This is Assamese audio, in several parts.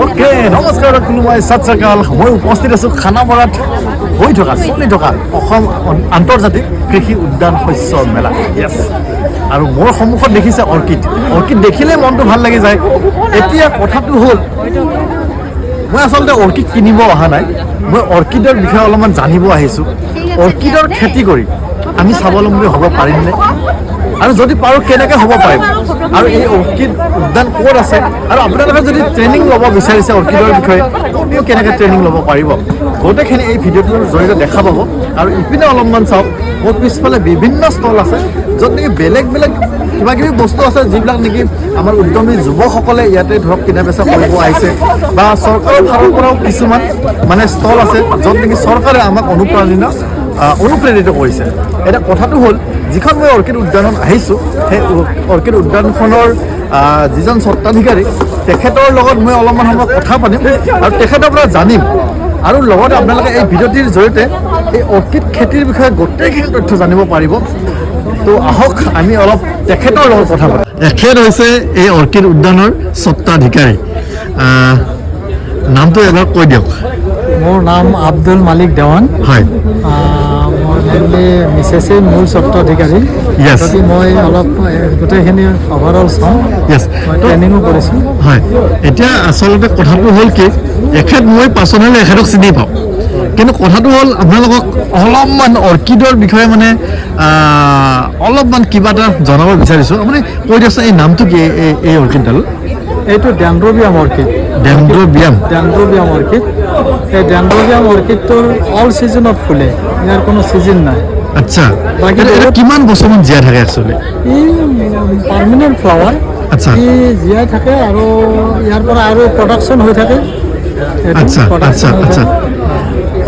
ওকে নমস্কাৰ কোনোবাই সৎ শ্ৰীকাল মই উপস্থিত আছোঁ খানাপাৰাত চলি থকা অসম আন্তৰ্জাতিক কৃষি উদ্যান শস্য মেলা য়েছ আৰু মোৰ সন্মুখত দেখিছে অৰ্কিড দেখিলে মনটো ভাল লাগি যায় এতিয়া কথাটো হ'ল মই আচলতে অৰ্কিড কিনিব অহা নাই মই অৰ্কিডৰ বিষয়ে অলপমান জানিব আহিছোঁ অৰ্কিডৰ খেতি কৰি আমি স্বাৱলম্বী হ'ব পাৰিমনে আৰু যদি পাৰোঁ কেনেকৈ হ'ব পাৰিম আৰু এই অৰ্কিড উদ্যান ক'ত আছে আৰু আপোনালোকে যদি ট্ৰেইনিং ল'ব বিচাৰিছে অৰ্কিডৰ বিষয়ে ক'তনো কেনেকৈ ট্ৰেইনিং ল'ব পাৰিব গোটেইখিনি এই ভিডিঅ'টোৰ জৰিয়তে দেখা পাব আৰু ইপিনে অলপমান চাওক মোৰ পিছফালে বিভিন্ন ষ্টল আছে য'ত নেকি বেলেগ কিবা কিবি বস্তু আছে যিবিলাক নেকি আমাৰ উদ্যমী যুৱকসকলে ইয়াতে ধৰক কিনা বেচা কৰিব আহিছে বা চৰকাৰৰ ফালৰ পৰাও কিছুমান মানে ষ্টল আছে য'ত নেকি চৰকাৰে আমাক অনুপ্ৰেৰিত কৰিছে এতিয়া কথাটো হ'ল যিখন মই অৰ্কিড উদ্যানত আহিছোঁ সেই অৰ্কিড উদ্যানখনৰ যিজন স্বত্বাধিকাৰী তেখেতৰ লগত মই অলপমান সময় কথা পাতিম আৰু তেখেতৰ পৰা জানিম আৰু লগতে আপোনালোকে এই ভিডিঅ'টিৰ জৰিয়তে এই অৰ্কিড খেতিৰ বিষয়ে গোটেইখিনি তথ্য জানিব পাৰিব তো আহক আমি অলপ তেখেতৰ লগত কথা পাতিম তেখেত হৈছে এই অৰ্কিড উদ্যানৰ স্বত্বাধিকাৰী নামটো এবাৰ কৈ দিয়ক মোৰ নাম আব্দুল মালিক দেৱান হয় মোৰ মেইনলি মিছেছে মূল স্বত্বাধিকাৰী যদি মই অলপ গোটেইখিনি অভাৰঅল চাওঁ মই ট্ৰেইনিঙো কৰিছোঁ হয় এতিয়া আচলতে কথাটো হ'ল কি এখেত মই পাৰ্চনেলি এখেতক চিনি পাওঁ কিন্তু কথাটো হ'ল আপোনালোকক অলপমান অৰ্কিডৰ বিষয়ে মানে অলপমান কিবা এটা জনাব বিচাৰিছোঁ আপুনি কৈ দিয়কচোন এই নামটো কি এই অৰ্কিডডাল এইটো ডেনড্ৰবিয়াম অৰ্কিড অৰ্কিড এই ডেনড্ৰবিয়াম অৰ্কিডটোৰ অল ছিজনত ফুলে ইয়াৰ কোনো ছিজন নাই আচ্ছা বাকী কিমান বছৰমান জীয়াই থাকে একচুৱেলি ই পাৰ্মানেণ্ট ফ্লাৱাৰ আচ্ছা ই জীয়াই থাকে আৰু ইয়াৰ পৰা আৰু প্ৰডাকশ্যন হৈ থাকে আচ্ছা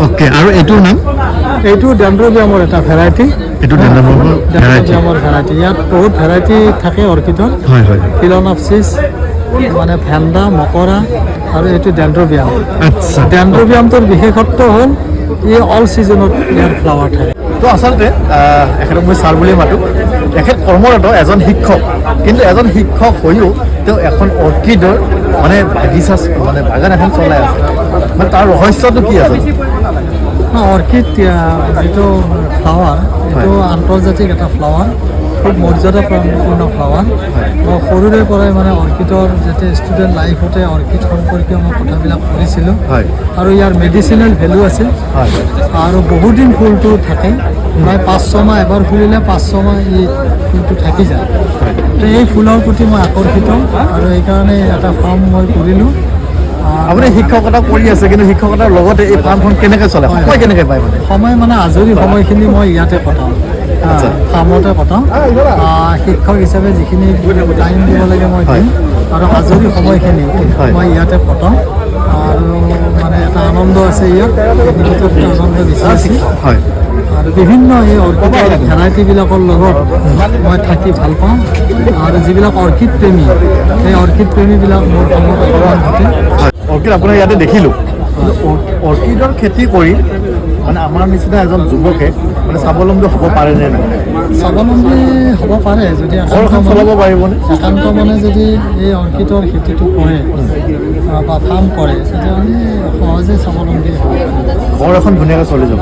অ'কে আৰু এইটোৰ নাম এইটো ডেনড্ৰবিয়ামৰ এটা ভেৰাইটি ডেনড্ৰবিয়ামৰ ভেৰাইটি ইয়াত বহুত ভেৰাইটি থাকে অৰ্কিডৰ ফিল'নপচিছ মানে ভেণ্ডা মকৰা আৰু এইটো ডেনড্ৰবিয়াম ডেনড্ৰবিয়ামটোৰ বিশেষত্ব হ'ল ই অল ছিজনত ইয়াৰ ফ্লাৱাৰ থাকে তো আচলতে এখেতক মই ছাৰ বুলি মাতোঁ এখেত কৰ্মৰত এজন শিক্ষক কিন্তু এজন শিক্ষক হৈও তেওঁ এখন অৰ্কিডৰ মানে বাগিচা মানে বাগান এখন চলাই আছে মানে তাৰ ৰহস্যটো কি আছে অৰ্কিড যিটো ফ্লাৱাৰ এইটো আন্তৰ্জাতিক এটা ফ্লাৱাৰ খুব মৰ্যাদাপূৰ্ণ ফ্লাৱাৰ মই সৰুৰে পৰাই মানে অৰ্কিডৰ যেতিয়া ষ্টুডেণ্ট লাইফতে অৰ্কিড সম্পৰ্কীয় মই কথাবিলাক পঢ়িছিলোঁ আৰু ইয়াৰ মেডিচিনেল ভেলু আছে আৰু বহুদিন ফুলটো থাকে প্ৰায় 5-6 মাহ এবাৰ ফুলিলে 5-6 মাহ এই ফুলটো থাকি যায় তো এই ফুলৰ প্ৰতি মই আকৰ্ষিত আৰু এইকাৰণে এটা ফাৰ্ম মই কৰিলোঁ আপুনি শিক্ষকতা কৰি আছে কিন্তু শিক্ষকতাৰ লগতে এই ফাৰ্মখন কেনেকৈ চলে সময় কেনেকৈ পায় মানে সময় মানে আজৰি সময়খিনি মই ইয়াতে কটাওঁ ফাৰ্মতে কটাওঁ শিক্ষক হিচাপে যিখিনি টাইম দিব লাগে মই দিম আৰু আজৰি সময়খিনি মই ইয়াতে কটাওঁ আৰু মানে এটা আনন্দ আছে ইয়াত আনন্দ বিচাৰিছে আৰু বিভিন্ন এই অৰ্কিডৰ ভেৰাইটিবিলাকৰ লগত মই থাকি ভাল পাওঁ আৰু যিবিলাক অৰ্কিড প্ৰেমী সেই অৰ্কিড প্ৰেমীবিলাক মোৰ কামত অকণমান ঘটে অৰ্কিড আপোনাৰ ইয়াতে দেখিলোঁ অৰ্কিডৰ খেতি কৰি মানে আমাৰ নিচিনা এজন যুৱকে মানে স্বাৱলম্বী হ'ব পাৰেনে নাই স্বাৱলম্বী হ'ব পাৰে যদি ঘৰখন চলাব পাৰিবনে একান্ত মানে যদি এই অৰ্কিডৰ খেতিটো কৰে বা ফাৰ্ম কৰে তেতিয়াহ'লে সহজে স্বাৱলম্বী হ'ব ঘৰ এখন ধুনীয়াকৈ চলি যাব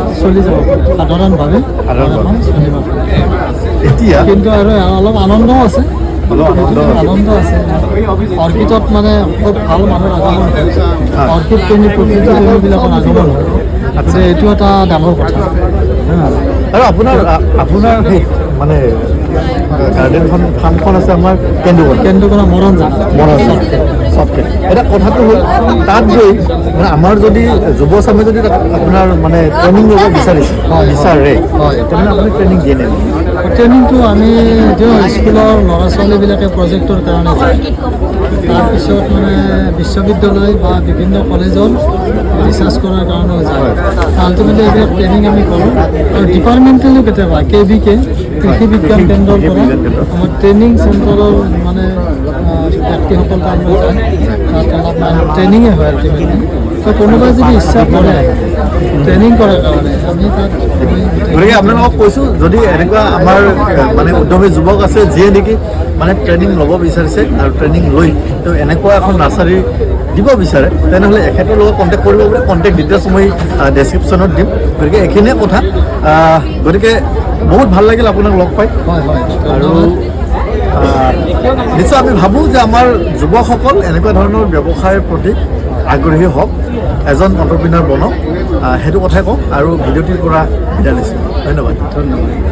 সাধাৰণভাৱে চলিব পাৰে এতিয়া কিন্তু আৰু অলপ আনন্দও আছে আনন্দ আছে অৰ্কিডত মানে খুব ভাল মানুহৰ আগমন হয় অৰ্কিড প্ৰেমী প্ৰকৃতি প্ৰেমীবিলাকৰ আগমন হয় এইটো এটা ডাঙৰ কথা আৰু আপোনাৰ সেই মানে গাৰ্ডেনখন ফাৰ্মখন আছে আমাৰ কেন্দুকোনা মৰঞ্জান চবকে এটা কথাটো হ'ল তাত গৈ মানে আমাৰ যদি যুৱচামে যদি আপোনাৰ মানে ট্ৰেইনিং ল'ব বিচাৰে তেনেহ'লে আপুনি ট্ৰেইনিং দিয়ে নে ট্ৰেইনিংটো আমি দিওঁ স্কুলৰ ল'ৰা ছোৱালীবিলাকে প্ৰজেক্টৰ কাৰণে যায় তাৰপিছত মানে বিশ্ববিদ্যালয় বা বিভিন্ন কলেজত ৰিচাৰ্চ কৰাৰ কাৰণেও যায় আল্টিমেটলি এইবিলাক ট্ৰেইনিং আমি কৰোঁ আৰু ডিপাৰ্টমেণ্টেলিও কেতিয়াবা KVK কৃষি বিজ্ঞান কেন্দ্ৰৰ পৰা আমাৰ ট্ৰেইনিং চেণ্টাৰৰ মানে ব্যক্তিসকল তাৰমানে যায় তাত অলপমান ট্ৰেইনিঙে হয় আল্টিমেটলি তো কোনোবাই যদি ইচ্ছা কৰে ট্ৰেইনিং কৰাৰ কাৰণে আমি তাত গতিকে আপোনালোকক কৈছোঁ যদি এনেকুৱা আমাৰ মানে উদ্যমী যুৱক আছে যিয়ে নেকি মানে ট্ৰেইনিং ল'ব বিচাৰিছে আৰু ট্ৰেইনিং লৈ তেওঁ এনেকুৱা এখন নাৰ্চাৰী দিব বিচাৰে তেনেহ'লে এখেতৰ লগত কণ্টেক্ট কৰিব বুলি কণ্টেক্ট ডিটেইলছ মই ডেছক্ৰিপশ্যনত দিম গতিকে এইখিনিয়ে কথা গতিকে বহুত ভাল লাগিল আপোনাক লগ পাই হয় হয় আৰু নিশ্চয় আমি ভাবোঁ যে আমাৰ যুৱকসকল এনেকুৱা ধৰণৰ ব্যৱসায়ৰ প্ৰতি আগ্ৰহী হওক এজন অণ্টাৰপ্ৰিনাৰ বনক সেইটো কথাই কওঁ আৰু ভিডিঅ'টিৰ পৰা বিদায় লৈছোঁ ধন্যবাদ